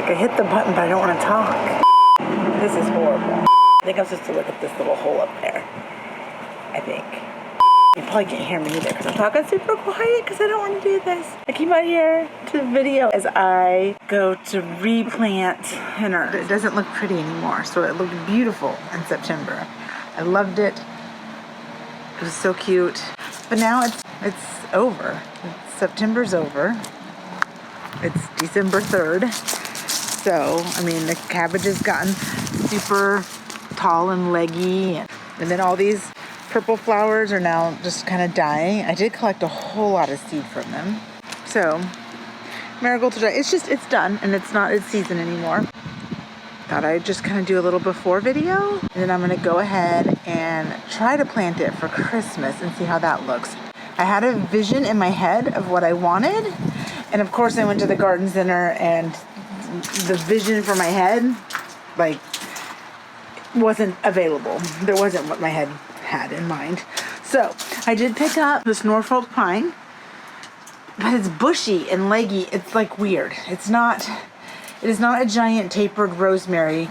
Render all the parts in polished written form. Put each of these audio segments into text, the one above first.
I hit the button, but I don't want to talk. This is horrible. I think I'm supposed to look at this little hole up there. I think. You probably can't hear me either because I'm talking super quiet because I don't want to do this. I came out here to the video as I go to replant an urn. It doesn't look pretty anymore, so it looked beautiful in September. I loved it. It was so cute. But now it's over. September's over. It's December 3rd. So, I mean, the cabbage has gotten super tall and leggy. And then all these purple flowers are now just kind of dying. I did collect a whole lot of seed from them. So, marigolds are done. It's done and it's not its season anymore. Thought I'd just kind of do a little before video. And then I'm going to go ahead and try to plant it for Christmas and see how that looks. I had a vision in my head of what I wanted. And of course I went to the garden center and the vision for my head, like, wasn't available. There wasn't what my head had in mind. So I did pick up this Norfolk pine, but it's bushy and leggy. It's like weird. It is not a giant tapered rosemary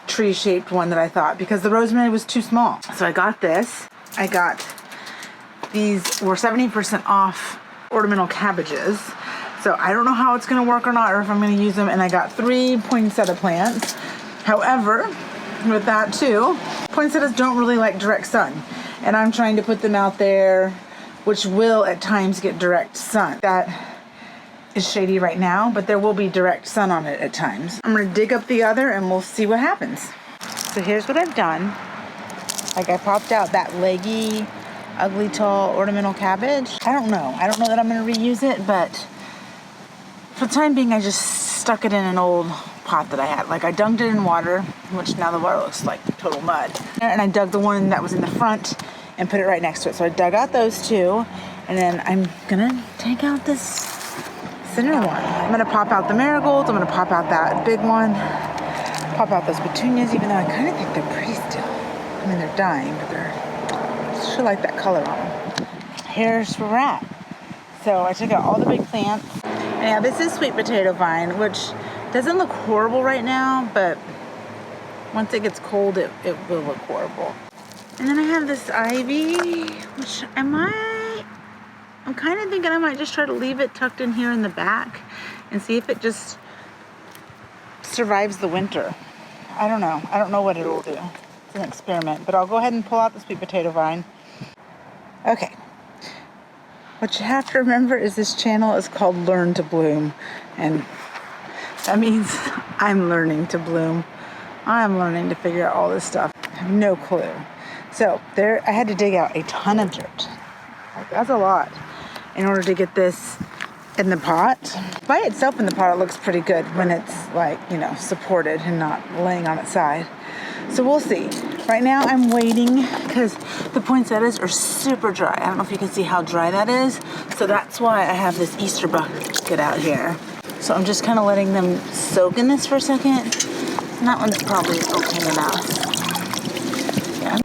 tree shaped one that I thought, because the rosemary was too small. So I got this. I got these were 70% off ornamental cabbages. So I don't know how it's going to work or not, or if I'm going to use them. And I got 3 poinsettia plants. However, with that too, poinsettias don't really like direct sun. And I'm trying to put them out there, which will at times get direct sun. That is shady right now, but there will be direct sun on it at times. I'm going to dig up the other and we'll see what happens. So here's what I've done. Like, I popped out that leggy, ugly, tall ornamental cabbage. I don't know that I'm going to reuse it, but for the time being, I just stuck it in an old pot that I had. Like, I dunked it in water, which now the water looks like total mud. And I dug the one that was in the front and put it right next to it. So I dug out those two, and then I'm gonna take out this center one. I'm gonna pop out the marigolds. I'm gonna pop out that big one. Pop out those petunias, even though I kind of think they're pretty still. I mean, they're dying, but I still like that color on them. Here's where we're at. So I took out all the big plants. And yeah, this is sweet potato vine, which doesn't look horrible right now, but once it gets cold, it will look horrible. And then I have this ivy, which I'm kind of thinking I might just try to leave it tucked in here in the back and see if it just survives the winter. I don't know. I don't know what it will do. It's an experiment, but I'll go ahead and pull out the sweet potato vine. Okay. What you have to remember is this channel is called Learn to Bloom, and that means I'm learning to bloom. I'm learning to figure out all this stuff. I have no clue. So there, I had to dig out a ton of dirt. Like, that's a lot in order to get this in the pot. By itself in the pot, it looks pretty good when it's, like, you know, supported and not laying on its side. So we'll see. Right now I'm waiting because the poinsettias are super dry. I don't know if you can see how dry that is. So that's why I have this Easter bucket out here. So I'm just kind of letting them soak in this for a second. And that one's probably okay enough. Yeah.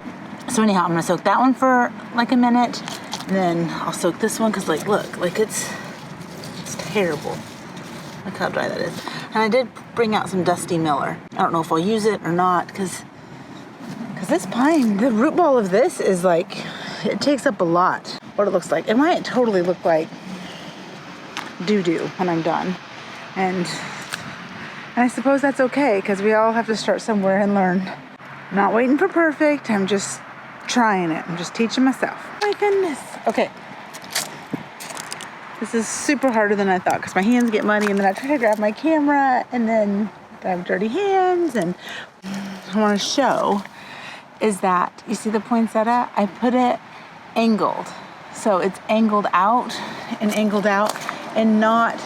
So anyhow, I'm gonna soak that one for like a minute. And then I'll soak this one because, like, look, like it's terrible. Look how dry that is. And I did bring out some Dusty Miller. I don't know if I'll use it or not, because this pine, the root ball of this is like, it takes up a lot. What it looks like. It might totally look like doo-doo when I'm done. And I suppose that's okay, because we all have to start somewhere and learn. I'm not waiting for perfect. I'm just trying it. I'm just teaching myself. My goodness. Okay. This is super harder than I thought, because my hands get muddy, and then I try to grab my camera, and then I have dirty hands. And I want to show is that, you see the poinsettia? I put it angled. So it's angled out and not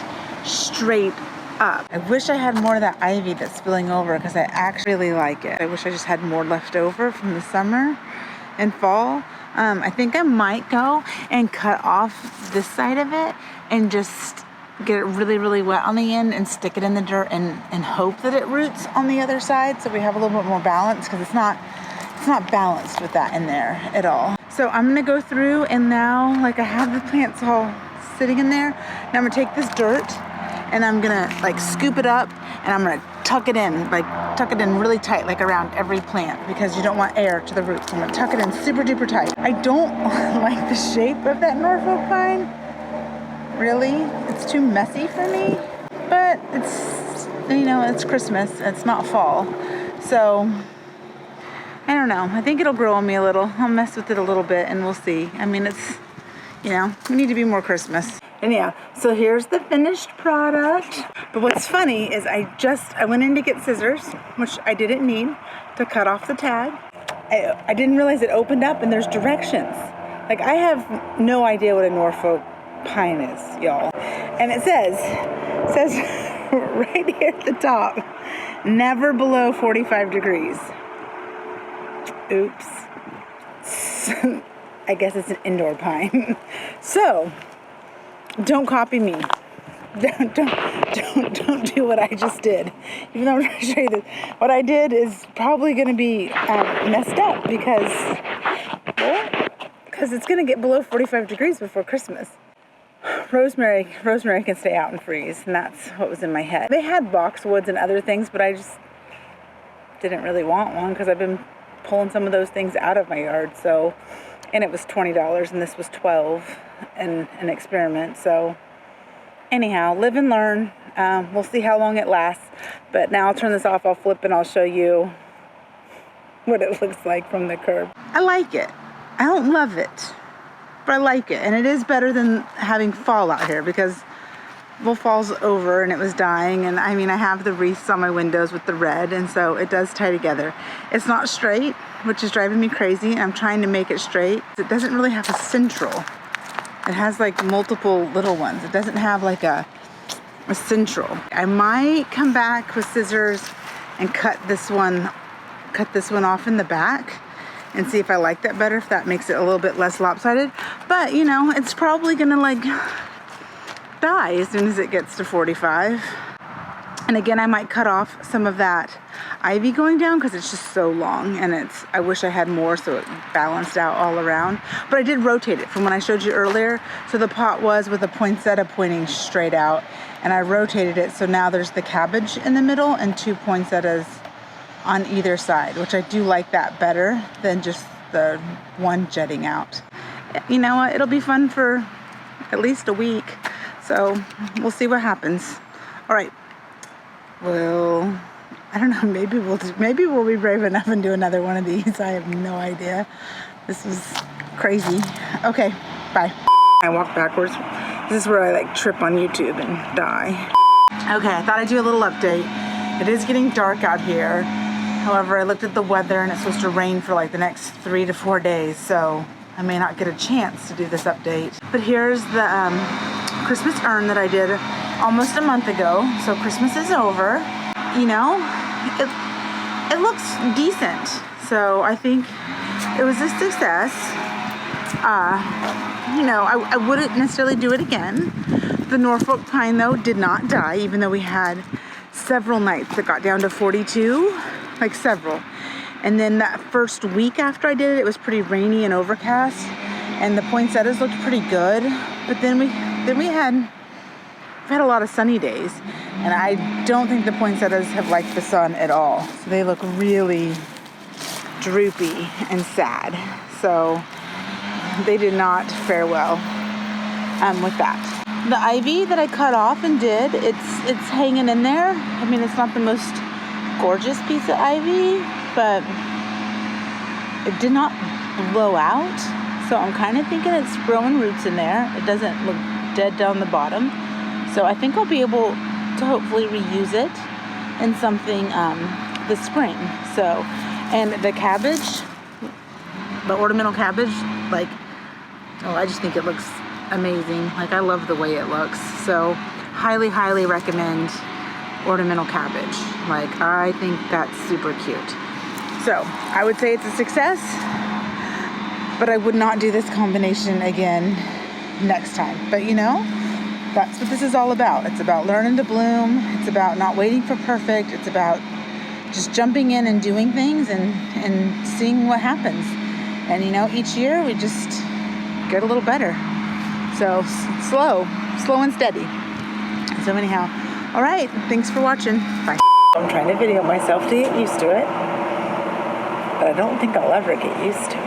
straight up. I wish I had more of that ivy that's spilling over, because I actually really like it. I wish I just had more left over from the summer and fall. I think I might go and cut off this side of it and just get it really, really wet on the end and stick it in the dirt and hope that it roots on the other side, so we have a little bit more balance, because it's not balanced with that in there at all. So I'm gonna go through, and now, like, I have the plants all sitting in there. Now I'm gonna take this dirt and I'm gonna like scoop it up and I'm gonna tuck it in really tight, like around every plant, because you don't want air to the roots. So I'm gonna tuck it in super duper tight. I don't like the shape of that Norfolk pine. Really, it's too messy for me, but it's, you know, it's Christmas, it's not fall. So I don't know, I think it'll grow on me a little. I'll mess with it a little bit and we'll see. I mean, it's, you know, we need to be more Christmas. And yeah, so here's the finished product. But what's funny is I went in to get scissors, which I didn't need, to cut off the tag. I didn't realize it opened up and there's directions. Like, I have no idea what a Norfolk pine is, y'all. And it says right here at the top, never below 45 degrees. Oops. I guess it's an indoor pine. So, don't copy me. Don't do what I just did. Even though I'm trying to show you this, what I did is probably going to be messed up because it's going to get below 45 degrees before Christmas. Rosemary can stay out and freeze, and that's what was in my head. They had boxwoods and other things, but I just didn't really want one because I've been pulling some of those things out of my yard. So, and it was $20 and this was $12 and an experiment. So anyhow, live and learn. We'll see how long it lasts, but now I'll turn this off, I'll flip, and I'll show you what it looks like from the curb. I like it. I don't love it, but I like it. And it is better than having fall out here, because well, fall's over and it was dying. And I mean, I have the wreaths on my windows with the red, and so it does tie together. It's not straight, which is driving me crazy. I'm trying to make it straight. It doesn't really have a central. It has like multiple little ones. It doesn't have like a central. I might come back with scissors and cut this one off in the back and see if I like that better, if that makes it a little bit less lopsided. But you know, it's probably gonna like die as soon as it gets to 45. And again, I might cut off some of that ivy going down because it's just so long, and I wish I had more so it balanced out all around. But I did rotate it from when I showed you earlier. So the pot was with a poinsettia pointing straight out, and I rotated it so now there's the cabbage in the middle and 2 poinsettias on either side, which I do like that better than just the one jetting out. You know what? It'll be fun for at least a week. So we'll see what happens. All right. Well, I don't know. Maybe we'll be brave enough and do another one of these. I have no idea. This was crazy. Okay. Bye. I walk backwards. This is where I like trip on YouTube and die. Okay. I thought I'd do a little update. It is getting dark out here. However, I looked at the weather and it's supposed to rain for like the next 3 to 4 days. So I may not get a chance to do this update. But here's the Christmas urn that I did almost a month ago. So Christmas is over. You know, it looks decent. So I think it was a success. You know, I wouldn't necessarily do it again. The Norfolk pine though did not die, even though we had several nights that got down to 42, like several. And then that first week after I did it, it was pretty rainy and overcast, and the poinsettias looked pretty good. But then we had a lot of sunny days, and I don't think the poinsettias have liked the sun at all. So they look really droopy and sad. So they did not fare well with that. The ivy that I cut off and did, it's hanging in there. I mean, it's not the most gorgeous piece of ivy, but it did not blow out. So I'm kind of thinking it's growing roots in there. It doesn't look dead down the bottom. So I think I'll be able to hopefully reuse it in something this spring. So, and the cabbage, the ornamental cabbage, like, oh, I just think it looks amazing. Like, I love the way it looks. So highly, highly recommend ornamental cabbage. Like, I think that's super cute. So I would say it's a success, but I would not do this combination again next time. But you know, that's what this is all about. It's about learning to bloom. It's about not waiting for perfect. It's about just jumping in and doing things and seeing what happens. And you know, each year we just get a little better. So slow and steady. So anyhow, all right, thanks for watching. Bye. I'm trying to video myself to get used to it, but I don't think I'll ever get used to it.